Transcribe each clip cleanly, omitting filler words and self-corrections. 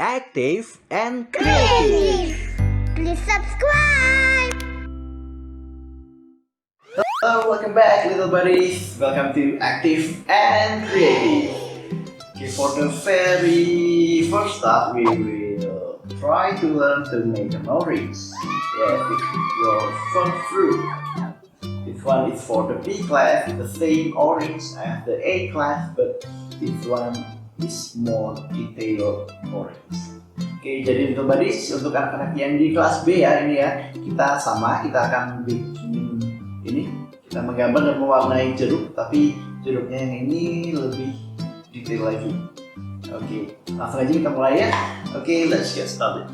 Active and creative. Please subscribe. Hello, welcome back, little buddies. Welcome to Active and Creative. Okay, for the very first step, we will try to learn to make an orange. Yeah, with your first fruit. This one is for the B class, the same orange as the A class, but this one is more detailed orange. Oke, jadi little buddies, untuk anak-anak yang di kelas B ya ini ya, kita akan bikin ini, kita menggambar dan mewarnai jeruk, tapi jeruknya yang ini lebih detail lagi. Oke, langsung aja kita mulai ya. Oke, let's get started.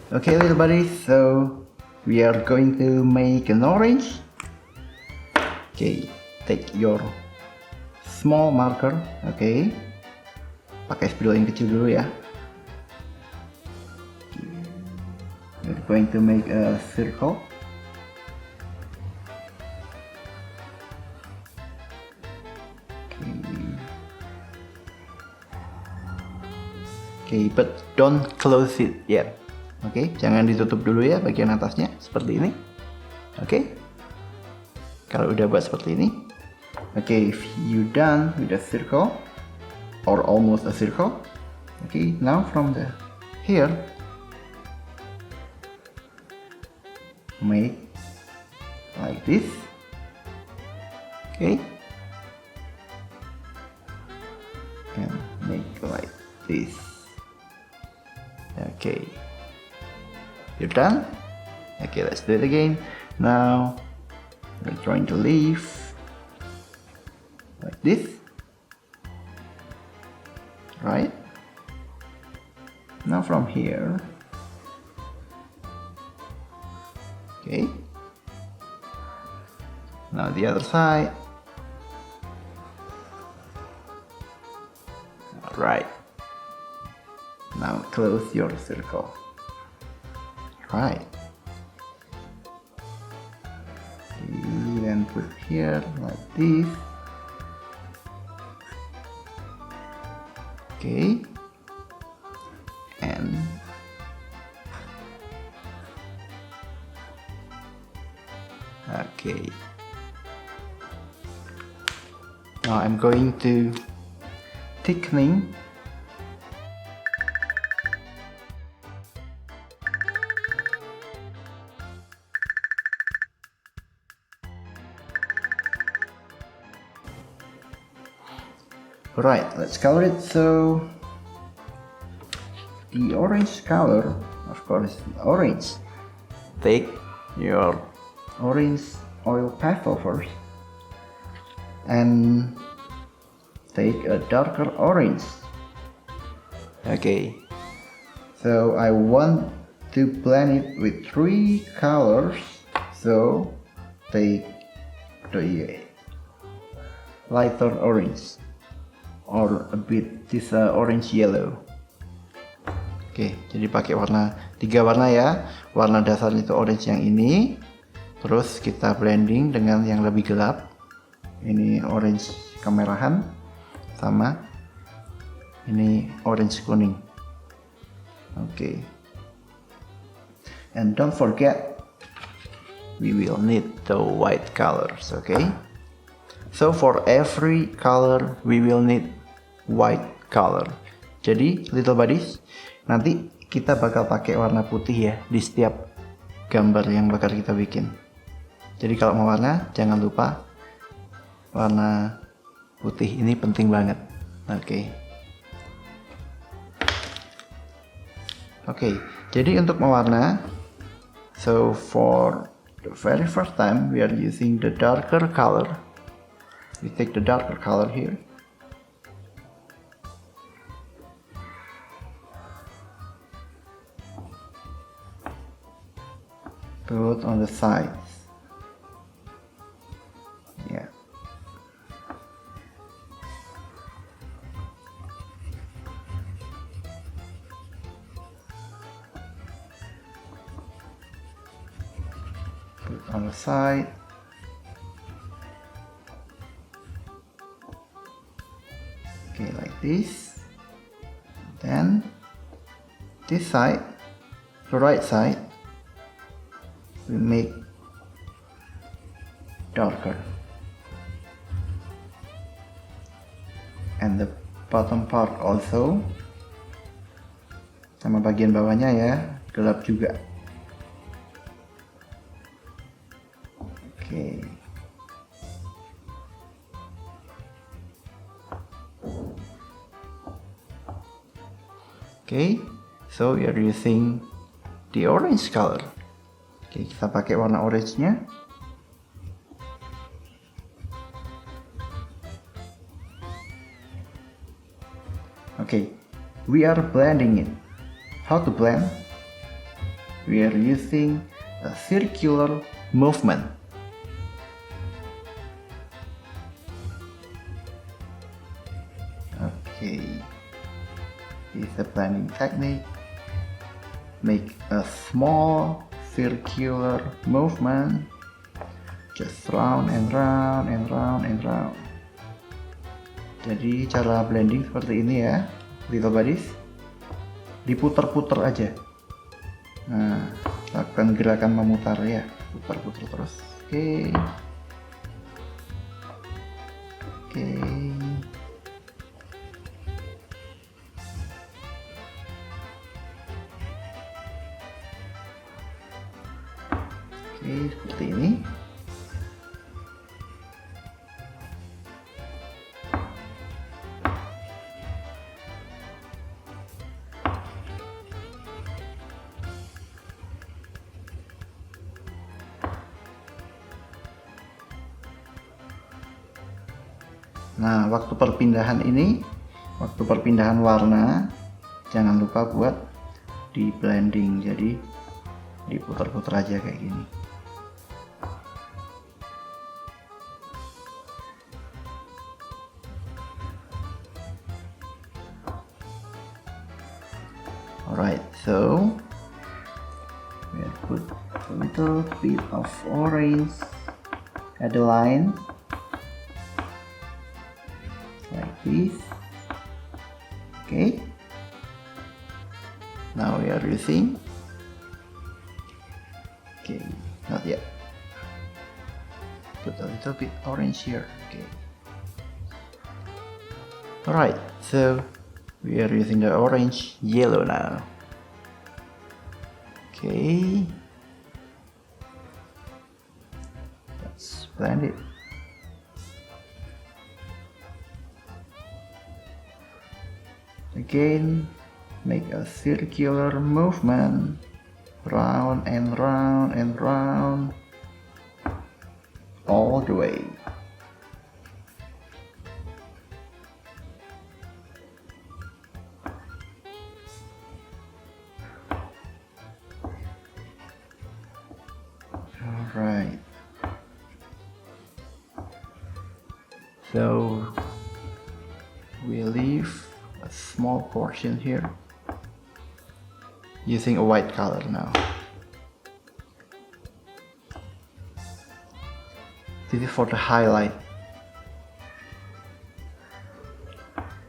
Okay, little buddies, so we are going to make an orange. Okay, take your small marker. Okay, pakai spidol yang kecil dulu ya. We're going to make a circle. Okay, but don't close it yet. Oke, jangan ditutup dulu ya bagian atasnya seperti ini. Oke, kalau udah buat seperti ini. Oke, if you done with a circle or almost a circle. Okay, now from the here make like this. Okay, and make like this. Okay, you're done. Okay, let's do it again. Now we're trying to leave like this, right? Now from here, okay, now the other side. All right, now close your circle. Right, then put here like this. Okay, and okay, now I'm going to thickening. Right, let's color it. So the orange color, of course, orange. Take your orange oil pastel first and take a darker orange. Okay, so I want to blend it with 3 colors, so take the lighter orange or a bit this orange yellow. Oke, jadi pakai warna 3 warna ya. Warna dasar itu orange yang ini, terus kita blending dengan yang lebih gelap. Ini orange kemerahan, sama ini orange kuning. Oke, and don't forget we will need the white colors. Okay, so for every color we will need white color. Jadi little buddies, nanti kita bakal pakai warna putih ya di setiap gambar yang bakal kita bikin. Jadi kalau mau warna, jangan lupa warna putih ini penting banget. Oke, jadi untuk mewarna, so for the very first time we are using the darker color. We take the darker color here. Put on the sides. Yeah. Put on the side. Okay, like this. Then this side, the right side, we make darker, and the bottom part also, sama bagian bawahnya ya, gelap juga. Oke. Okay, so we are using the orange color. Oke, kita pakai warna orange-nya. Okay, we are blending it. How to blend? We are using a circular movement. Okay, this is a blending technique. Make a small circular movement, just round and round and round and round. Jadi cara blending seperti ini ya, little buddies. Diputar-putar aja. Nah, lakukan gerakan memutar ya, putar-putar terus. Oke. Oke. Oke, seperti ini. Nah, waktu perpindahan warna, jangan lupa buat di blending, jadi diputar-putar aja kayak gini. Alright, so we'll put a little bit of orange at the line. Like this. Okay, now we are using, okay, not yet, put a little bit orange here. Okay, alright, so we are using the orange yellow now. Okay, let's blend it. Again, make a circular movement, round and round and round, all the way. Alright. So we leave a small portion here using a white color now. This is for the highlight.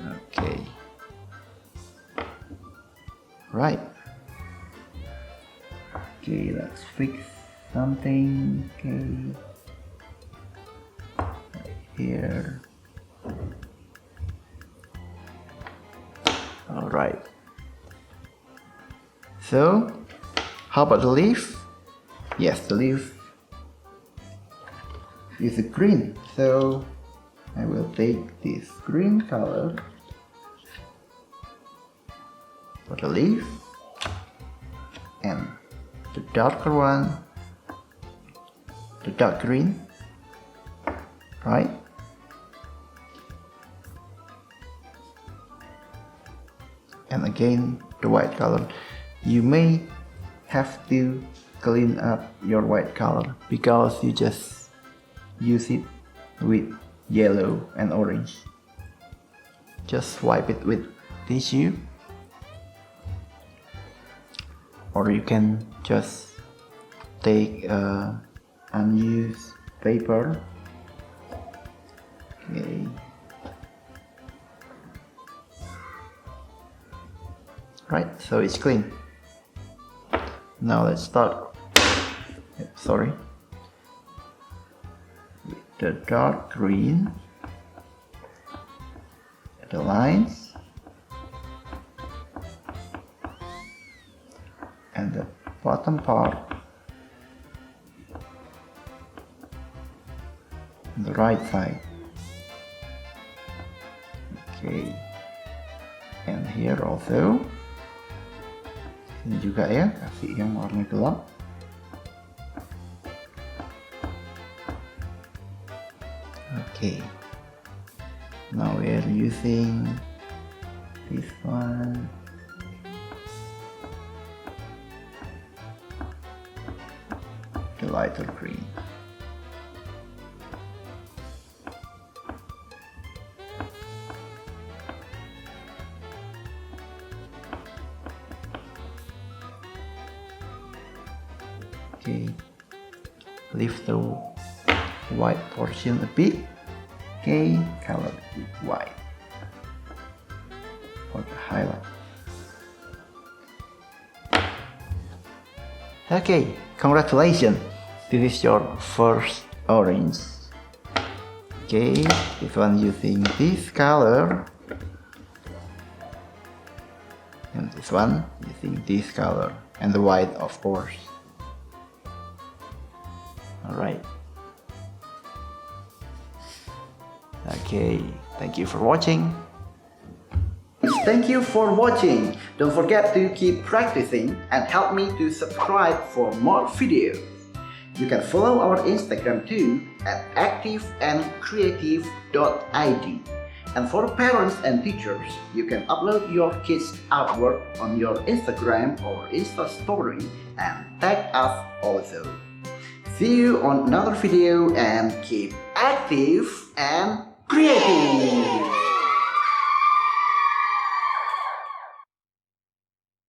Okay, right. Okay, let's fix something. Okay, right here. Alright, so how about the leaf? Yes, the leaf is a green, so I will take this green color for the leaf and the darker one, the dark green, right? And again the white color. You may have to clean up your white color because you just use it with yellow and orange. Just wipe it with tissue, or you can just take unused paper. Okay. right? So it's clean. Now let's start. Sorry. With the dark green, the lines, and the bottom part on the right side. Okay, and here also ini juga ya, kasih yang warna gelap. Okay, now we are using this one. The lighter green. Okay, lift the white portion a bit. Okay, color with white for the highlight. Okay, congratulations. This is your first orange. Okay, this one using this color, and this one using this color, and the white of course. Alright. Okay, thank you for watching. Thank you for watching. Don't forget to keep practicing and help me to subscribe for more videos. You can follow our Instagram too at activeandcreative.id. And for parents and teachers, you can upload your kids' artwork on your Instagram or Insta story and tag us also. See you on another video and keep active and creative.